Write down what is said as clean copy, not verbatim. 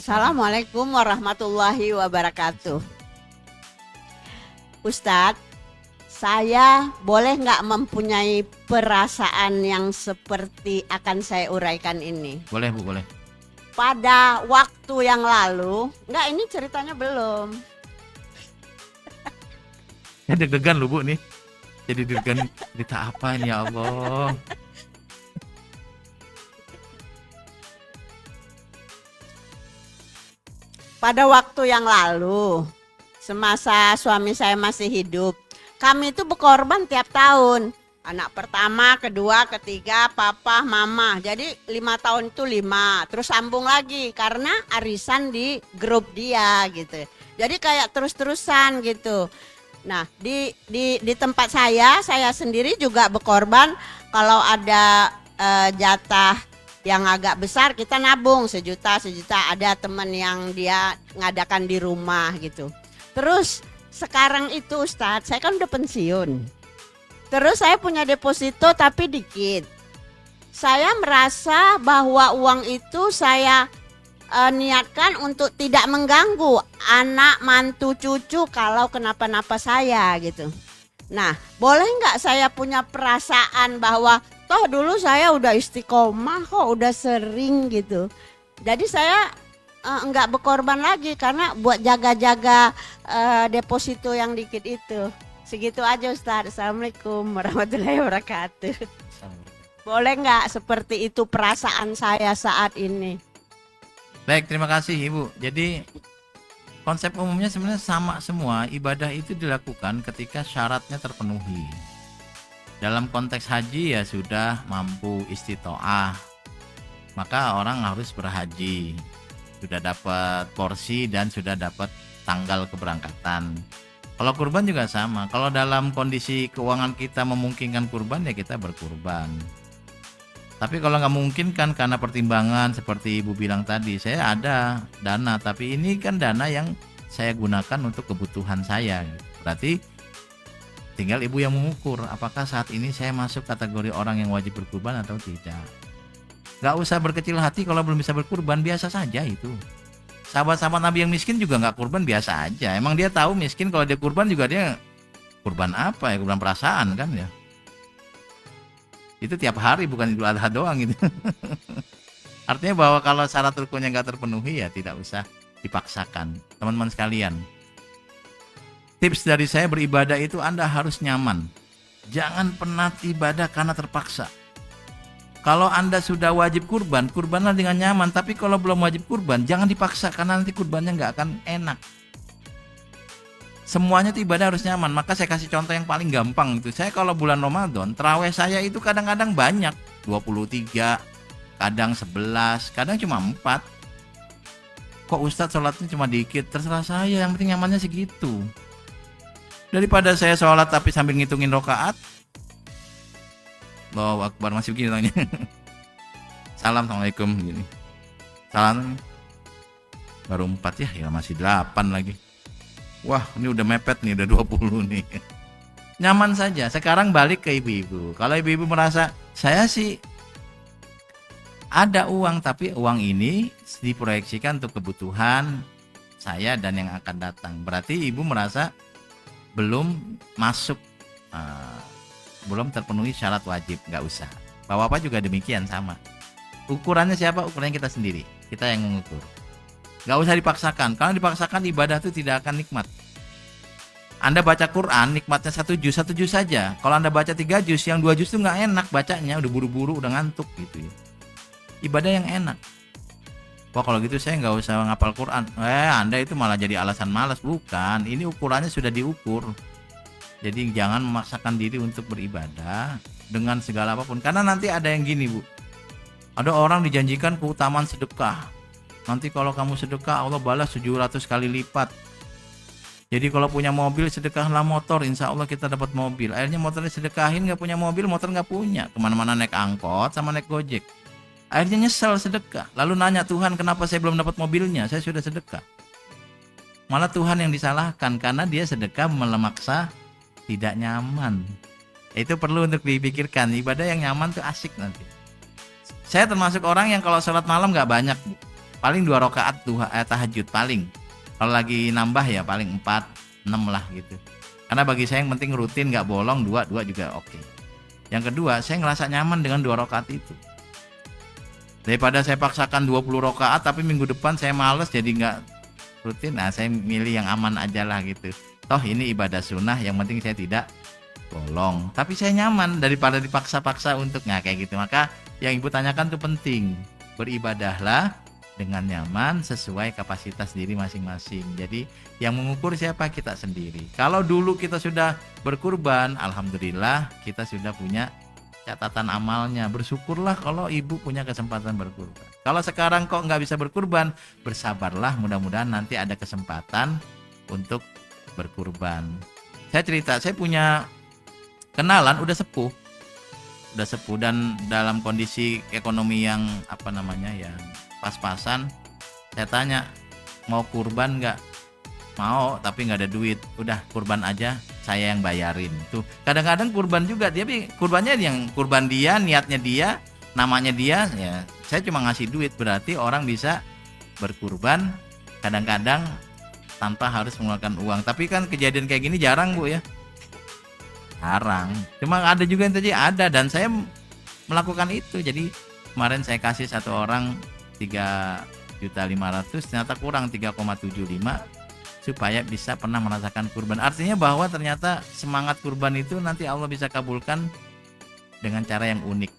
Assalamualaikum warahmatullahi wabarakatuh. Ustadz, saya boleh nggak mempunyai perasaan yang seperti akan saya uraikan ini? Boleh Bu, boleh. Pada waktu yang lalu, nggak, ini ceritanya belum. Ya deg-degan lu Bu nih. Jadi deg-degan, cerita apa ini ya Allah. Pada waktu yang lalu, semasa suami saya masih hidup, kami itu berkorban tiap tahun. Anak pertama, kedua, ketiga, papa, mama. Jadi 5 tahun itu 5. Terus sambung lagi karena arisan di grup dia gitu. Jadi kayak terus-terusan gitu. Nah, di tempat saya sendiri juga berkorban. Kalau ada jatah yang agak besar, kita nabung sejuta. Ada teman yang dia ngadakan di rumah gitu. Terus sekarang itu Ustadz, saya kan udah pensiun. Terus saya punya deposito tapi dikit. Saya merasa bahwa uang itu saya niatkan untuk tidak mengganggu anak, mantu, cucu kalau kenapa-napa saya gitu. Nah, boleh nggak saya punya perasaan bahwa toh dulu saya udah istiqomah kok, udah sering gitu. Jadi saya enggak berkorban lagi karena buat jaga-jaga deposito yang dikit itu. Segitu aja Ustadz. Assalamualaikum warahmatullahi wabarakatuh. Boleh nggak seperti itu perasaan saya saat ini? Baik, terima kasih Ibu. Jadi konsep umumnya sebenarnya sama semua. Ibadah itu dilakukan ketika syaratnya terpenuhi. Dalam konteks haji ya sudah mampu istitoah, maka orang harus berhaji. Sudah dapat porsi dan sudah dapat tanggal keberangkatan. Kalau kurban juga sama. Kalau dalam kondisi keuangan kita memungkinkan kurban ya kita berkurban. Tapi kalau nggak memungkinkan karena pertimbangan seperti Ibu bilang tadi, saya ada dana, tapi ini kan dana yang saya gunakan untuk kebutuhan saya. Berarti tinggal Ibu yang mengukur apakah saat ini saya masuk kategori orang yang wajib berkurban atau tidak. Nggak usah berkecil hati kalau belum bisa berkurban, biasa saja itu. Sahabat-sahabat Nabi yang miskin juga nggak kurban, biasa aja. Emang dia tahu miskin, kalau dia kurban juga dia kurban apa ya, kurban perasaan kan ya. Itu tiap hari, bukan Idul Adha doang gitu. Artinya bahwa kalau syarat rukunnya nggak terpenuhi ya tidak usah dipaksakan. Teman-teman sekalian, tips dari saya beribadah itu Anda harus nyaman. Jangan pernah ibadah karena terpaksa. Kalau Anda sudah wajib kurban, kurbanlah dengan nyaman. Tapi kalau belum wajib kurban, jangan dipaksa karena nanti kurbannya nggak akan enak. Semuanya itu ibadah harus nyaman. Maka saya kasih contoh yang paling gampang itu. Saya kalau bulan Ramadan, tarawih saya itu kadang-kadang banyak, 23, kadang 11, kadang cuma 4. Kok Ustadz sholatnya cuma dikit? Terserah saya, yang penting nyamannya segitu. Daripada saya sholat tapi sambil ngitungin rokaat, Allahu Akbar, masih begini tanya. Salam, assalamualaikum gini. Salam, baru 4 ya masih 8 lagi. Wah, ini udah mepet nih, udah 20 nih. Nyaman saja. Sekarang balik ke ibu-ibu. Kalau ibu-ibu merasa saya sih ada uang, tapi uang ini diproyeksikan untuk kebutuhan saya dan yang akan datang. Berarti ibu merasa belum masuk, belum terpenuhi syarat wajib, nggak usah. Bapak-bapak juga demikian sama. Ukurannya siapa? Ukurannya kita sendiri. Kita yang mengukur. Nggak usah dipaksakan. Kalau dipaksakan ibadah itu tidak akan nikmat. Anda baca Quran, nikmatnya 1 juz saja. Kalau Anda baca 3 juz, yang 2 juz itu nggak enak bacanya. Udah buru-buru, udah ngantuk gitu ya. Ibadah yang enak. Wah kalau gitu saya nggak usah ngapal Quran. Anda itu malah jadi alasan malas. Bukan, ini ukurannya sudah diukur. Jadi jangan memaksakan diri untuk beribadah dengan segala apapun. Karena nanti ada yang gini Bu, ada orang dijanjikan keutamaan sedekah. Nanti kalau kamu sedekah Allah balas 700 kali lipat. Jadi kalau punya mobil sedekahlah motor, insya Allah kita dapat mobil. Akhirnya motornya sedekahin, nggak punya mobil, motor nggak punya. Kemana-mana naik angkot sama naik gojek. Akhirnya nyesel sedekah. Lalu nanya Tuhan kenapa saya belum dapat mobilnya, saya sudah sedekah. Malah Tuhan yang disalahkan karena dia sedekah memaksa tidak nyaman. Itu perlu untuk dipikirkan. Ibadah yang nyaman tuh asik nanti. Saya termasuk orang yang kalau sholat malam nggak banyak. paling 2 rakaat tahajud paling. Kalau lagi nambah ya paling 4, 6 lah gitu. Karena bagi saya yang penting rutin nggak bolong, 2 juga oke. Yang kedua, saya ngerasa nyaman dengan 2 rakaat itu. Daripada saya paksakan 20 rakaat tapi minggu depan saya males jadi nggak rutin, nah saya milih yang aman aja lah gitu. Toh ini ibadah sunnah, yang penting saya tidak bolong. Tapi saya nyaman daripada dipaksa-paksa untuk kayak gitu. Maka yang ibu tanyakan itu penting. Beribadahlah dengan nyaman sesuai kapasitas diri masing-masing. Jadi yang mengukur siapa? Kita sendiri. Kalau dulu kita sudah berkurban, alhamdulillah kita sudah punya catatan amalnya. Bersyukurlah kalau ibu punya kesempatan berkurban. Kalau sekarang kok nggak bisa berkurban, bersabarlah, mudah-mudahan nanti ada kesempatan untuk berkurban. Saya cerita, saya punya kenalan udah sepuh dan dalam kondisi ekonomi yang yang pas-pasan. Saya tanya, mau kurban nggak? Mau, tapi nggak ada duit. Udah kurban aja, saya yang bayarin. Tuh kadang-kadang kurban juga, tapi kurbannya yang kurban dia, niatnya dia, namanya dia, ya saya cuma ngasih duit. Berarti orang bisa berkurban kadang-kadang tanpa harus mengeluarkan uang. Tapi kan kejadian kayak gini jarang, Bu, ya. Jarang. Cuma ada juga yang tadi ada, dan saya melakukan itu. Jadi kemarin saya kasih satu orang 3.500.000, ternyata kurang 3,75 supaya bisa pernah merasakan kurban. Artinya bahwa ternyata semangat kurban itu nanti Allah bisa kabulkan dengan cara yang unik.